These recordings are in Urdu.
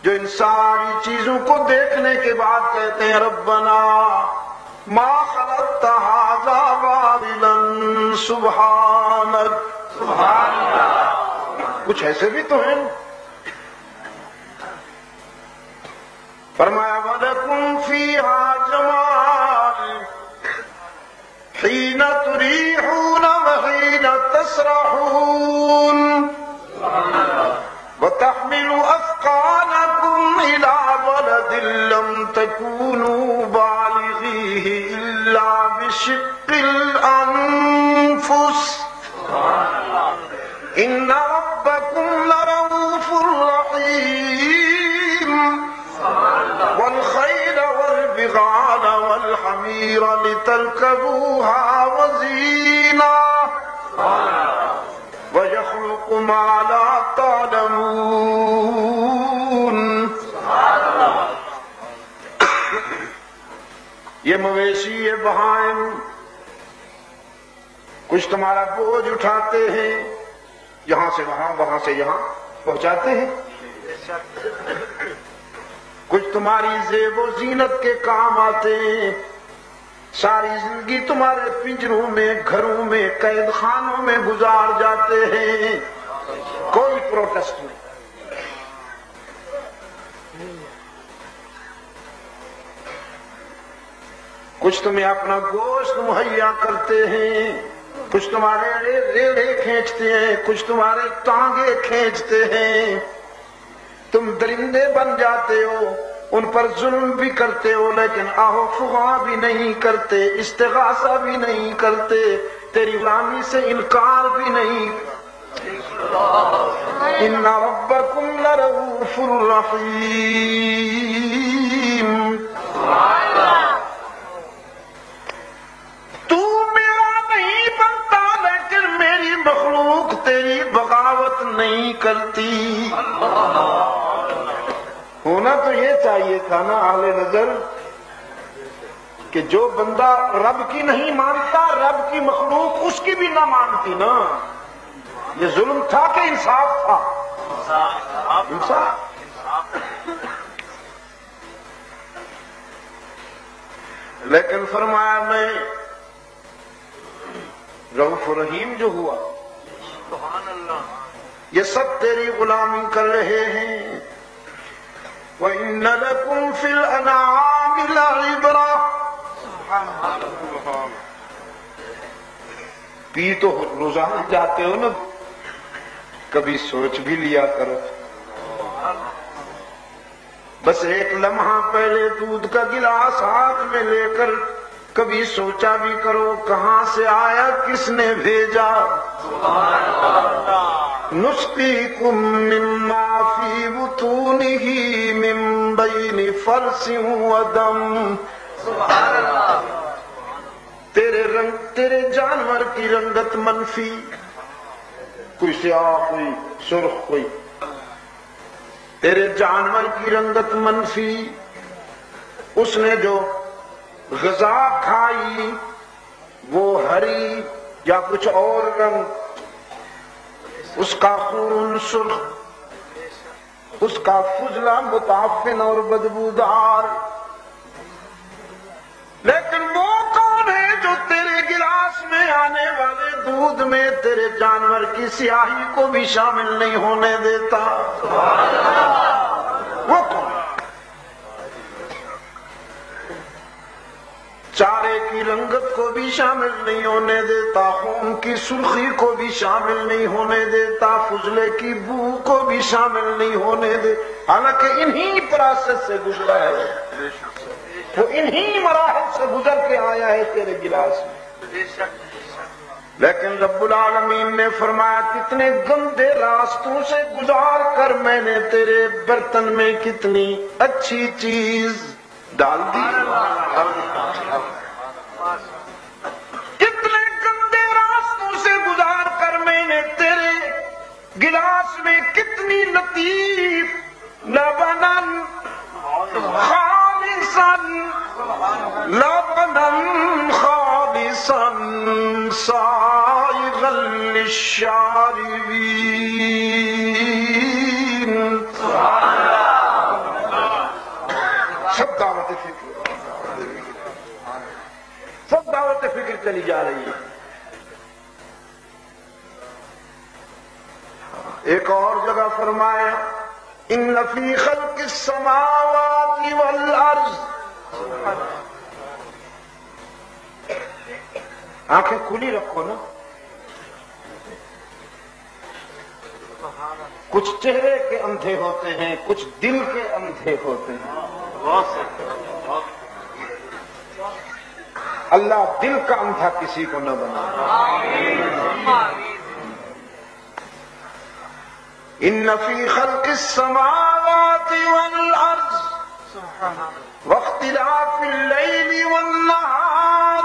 جو ان ساری چیزوں کو دیکھنے کے بعد کہتے ہیں ربنا ما خلقت هذا باطلا سبحانک. سبحان اللہ. کچھ ایسے بھی تو ہیں. فرمایا وَلَكُمْ فِيهَا جَمَالٌ حِينَ تُرِيحُونَ وَحِينَ تَسْرَحُونَ وَتَحْمِلُ أَثْقَالَكُمْ إِلَى بَلَدٍ لَّمْ تَكُونُوا بَالِغِيهِ إِلَّا بِشِقِّ الْأَنفُسِ إِنَّ رَبَّكُمْ لَرَءُوفٌ رَحِيمٌ والخيل والبغال والحمير لتركبوها وزينة ويخلق ما لا تعلمون. یہ مویشی یہ بہائم کچھ تمہارا بوجھ اٹھاتے ہیں، یہاں سے وہاں وہاں سے یہاں پہنچاتے ہیں، کچھ تمہاری زیب و زینت کے کام آتے ہیں، ساری زندگی تمہارے پنجروں میں گھروں میں قید خانوں میں گزار جاتے ہیں، کوئی پروٹیسٹ نہیں. کچھ تمہیں اپنا گوشت مہیا کرتے ہیں، کچھ تمہارے ریڑھے کھینچتے ہیں، کچھ تمہارے ٹانگے کھینچتے ہیں، تم درندے بن جاتے ہو، ان پر ظلم بھی کرتے ہو، لیکن آہو فغاں بھی نہیں کرتے، استغاثہ بھی نہیں کرتے، تیری غلامی سے انکار بھی نہیں. ان ربکم لرؤوف رحیم. تو میرا نہیں بنتا لیکن میری مخلوق تیری بغاوت نہیں کرتی. ہونا تو یہ چاہیے تھا نا اہل نظر کہ جو بندہ رب کی نہیں مانتا رب کی مخلوق اس کی بھی نہ مانتی نا. یہ ظلم تھا کہ انصاف تھا؟ انصاف. لیکن فرمایا میں رؤوف رحیم جو ہوا یہ سب تیری غلامی کر رہے ہیں. وَإِنَّ لَكُمْ فِي الْأَنْعَامِ لَعِبْرَةً. پی تو روزانہ جاتے ہو نا، کبھی سوچ بھی لیا کرو. بس ایک لمحہ پہلے دودھ کا گلاس ہاتھ میں لے کر کبھی سوچا بھی کرو کہاں سے آیا، کس نے بھیجا. نسقيكم مما في بطونه من بين فرث ودم. سبحان اللہ. تیرے جانور کی رنگت منفی، کوئی سیاہ کوئی سرخ کوئی، تیرے جانور کی رنگت منفی، اس نے جو غذا کھائی وہ ہری یا کچھ اور رنگ، اس کا خون سرخ، اس کا فضلہ متعفن اور بدبودار. لیکن وہ کون ہے جو تیرے گلاس میں آنے والے دودھ میں تیرے جانور کی سیاہی کو بھی شامل نہیں ہونے دیتا؟ وہ کون؟ چارے کی رنگت کو بھی شامل نہیں ہونے دیتا، خون کی سرخی کو بھی شامل نہیں ہونے دیتا، فضلے کی بو کو بھی شامل نہیں ہونے دے. حالانکہ انہی پروسیس سے گزرا ہے، وہ انہی مراحل سے گزر کے آیا ہے تیرے گلاس میں. لیکن رب العالمین نے فرمایا کتنے گندے راستوں سے گزار کر میں نے تیرے برتن میں کتنی اچھی چیز ڈال دی. کتنے گندے راستوں سے گزار کر میں نے تیرے گلاس میں کتنی لطیف لبنن خالصا لبنن خالصا سائغا للشاربین. دعوت فکر، سب دعوت فکر چلی جا رہی ہے۔ ایک اور جگہ فرمایا ان فی خلق السماوات والارض، آنکھیں کھلی رکھو نا، کچھ چہرے کے اندھے ہوتے ہیں، کچھ دل کے اندھے ہوتے ہیں۔ اللہ دل کا اندھا کسی کو نہ بنا۔ ان فی خلق السماوات والارض واختلاف الليل والنهار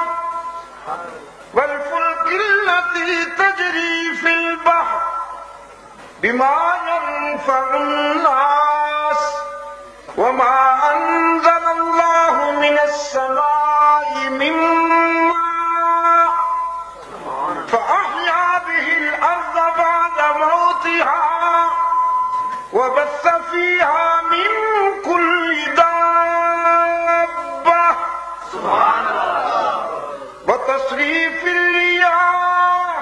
والفلك التي تجري في البحر بما ينفع الناس وما انزل الله من السماء من ماء فأحيا به الأرض بعد موتها وبث فيها من كل دابة وتصريف الرياح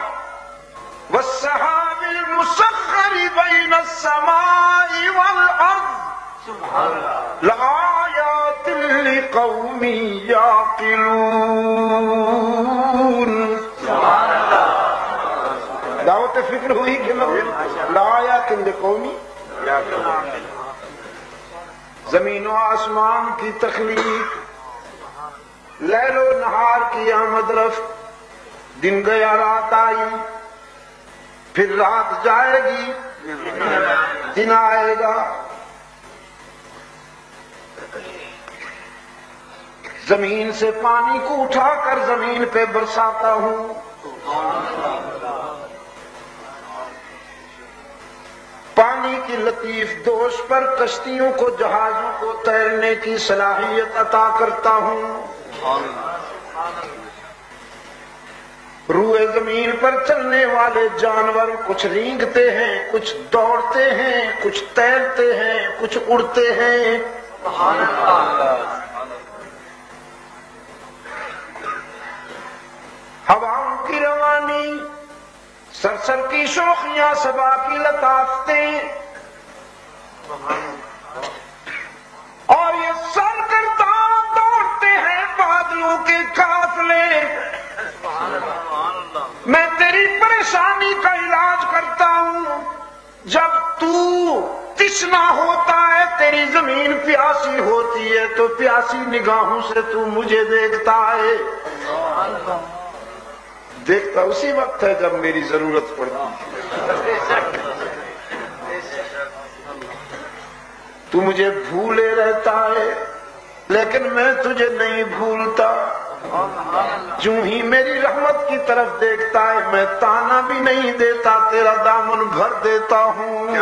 والسحاب المسخر بين السماء والأرض لآيات لقوم يعقلون۔ دعوت فکر ہوئی کہ لآیات لقوم يعقلون۔ زمین و آسمان کی تخلیق، لیل و نہار کی آمد رفت، دن گیا رات آئی، پھر رات جائے گی دن آئے گا۔ زمین سے پانی کو اٹھا کر زمین پہ برساتا ہوں، پانی کی لطیف دوش پر کشتیوں کو، جہازوں کو تیرنے کی صلاحیت عطا کرتا ہوں۔ روئے زمین پر چلنے والے جانور کچھ رینگتے ہیں، کچھ دوڑتے ہیں، کچھ تیرتے ہیں، کچھ اڑتے ہیں۔ ہواؤں کی روانی، سرسر کی شوخیاں، صبا کی لطافتیں، اور یہ سرگرداں دوڑتے ہیں بادلوں کے قافلے۔ میں تیری پریشانی کا علاج کرتا ہوں۔ جب تو تشنا ہوتا ہے، تیری زمین پیاسی ہوتی ہے، تو پیاسی نگاہوں سے تو مجھے دیکھتا ہے۔ دیکھتا اسی وقت ہے جب میری ضرورت پڑتی ہے۔ تو مجھے بھولے رہتا ہے لیکن میں تجھے نہیں بھولتا۔ جو ہی میری رحمت کی طرف دیکھتا ہے، میں تانا بھی نہیں دیتا، تیرا دامن بھر دیتا ہوں۔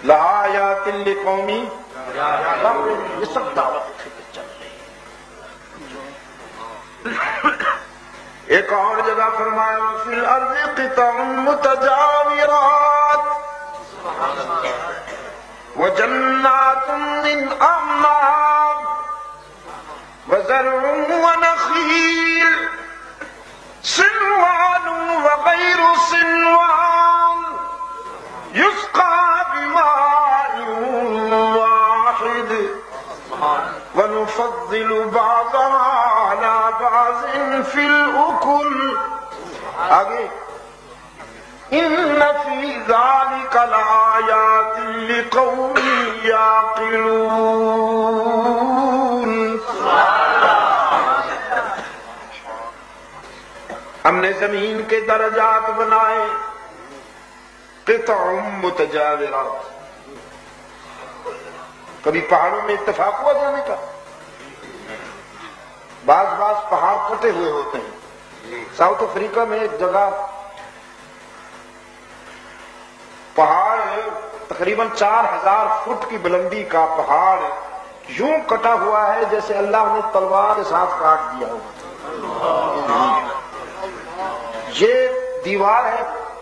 لآیات لقوم، یہ سب دعوت چل رہی ہے۔ ایک اور جگہ فرمایا فی الارض قطع متجاورات وجنات من اعناب وزرع ونخیل صنوان وغیر صنوان یسقى بماء واحد ونفضل بعضها على بعض في الأكل۔ آگے ان فی ذلک لآیات لقوم یعقلون۔ ہم نے زمین کے درجات بنائے، قطع متجاورات۔ کبھی پہاڑوں میں اتفاق ہوا جانے کا؟ بعض پہاڑ کٹے ہوئے ہوتے ہیں۔ ساؤتھ افریقہ میں ایک جگہ پہاڑ تقریباً 4000 فٹ کی بلندی کا پہاڑ یوں کٹا ہوا ہے جیسے اللہ نے تلوار کے ساتھ کاٹ دیا ہوا۔ یہ دیوار ہے